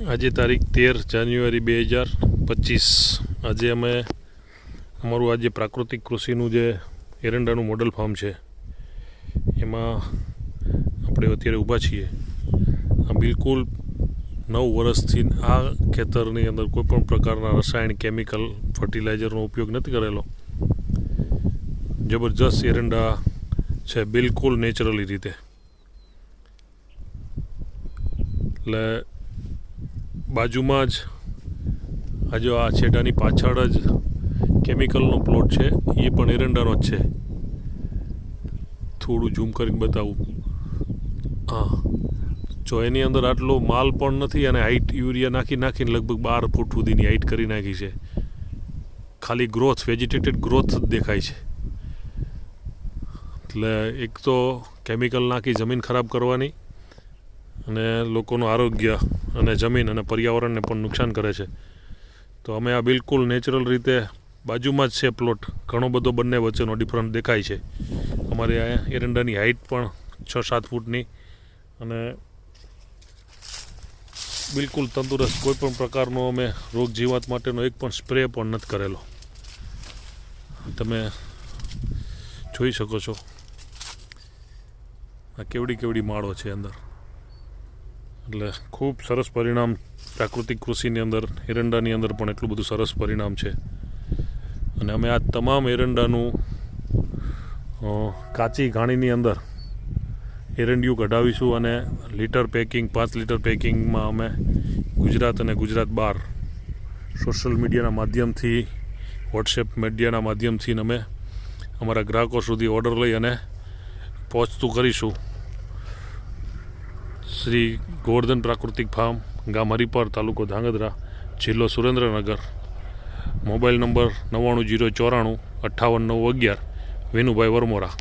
આજે તારીખ 13 જાન્યુઆરી 2025. આજે અમે અમારું આજે પ્રાકૃતિક કૃષિનું જે એરંડાનું મોડલ ફાર્મ છે એમાં આપણે અત્યારે ઊભા છીએ. આ બિલકુલ 9 વર્ષથી આ ખેતરની અંદર કોઈપણ પ્રકારના રસાયણ કેમિકલ ફર્ટિલાઇઝરનો ઉપયોગ નથી કરેલો. જબરજસ્ત એરંડા છે, બિલકુલ નેચરલી રીતે. એટલે બાજુમાં જ આજે આ છેડાની પાછળ જ કેમિકલનો પ્લોટ છે, એ પણ એરંડાનો જ છે. થોડું ઝૂમ કરીને બતાવું. હા, જો એની અંદર આટલો માલ પણ નથી અને હાઇટ યુરિયા નાખીને લગભગ 12 ફૂટ સુધીની હાઇટ કરી નાખી છે. ખાલી ગ્રોથ, વેજીટેટેડ ગ્રોથ જ દેખાય છે. એટલે એક તો કેમિકલ નાખી જમીન ખરાબ કરવાની અને લોકોનું આરોગ્ય અને જમીન અને પર્યાવરણને પણ નુકસાન કરે છે. તો અમે આ બિલકુલ નેચરલ રીતે બાજુમાં જ છે પ્લોટ. ઘણો બધો બંને વચ્ચેનો ડિફરન્ટ દેખાય છે. અમારે આ એરંડાની હાઇટ પણ 6-7 ફૂટની અને બિલકુલ તંદુરસ્ત. કોઈપણ પ્રકારનો અમે રોગ જીવાત માટેનો એક પણ સ્પ્રે પણ નથી કરેલો. તમે જોઈ શકો છો આ કેવડી માળો છે અંદર. એટલે ખૂબ સરસ પરિણામ પ્રાકૃતિક કૃષિની અંદર, એરંડાની અંદર પણ એટલું બધું સરસ પરિણામ છે. અને અમે આ તમામ એરંડાનું કાચી ઘાણીની અંદર એરંડિયું કઢાવીશું અને લીટર પેકિંગ, 5 લીટર પેકિંગમાં અમે ગુજરાત અને ગુજરાત બહાર સોશિયલ મીડિયાના માધ્યમથી, વોટ્સએપ મીડિયાના માધ્યમથી અમે અમારા ગ્રાહકો સુધી ઓર્ડર લઈ અને પહોંચતું કરીશું. શ્રી ગોવર્ધન પ્રાકૃતિક ફાર્મ, ગામ હરિપર, તાલુકો ધાંગધ્રા, જિલ્લો સુરેન્દ્રનગર. Mobile number 99 094 58 911. વિનુભાઈ વરમોરા.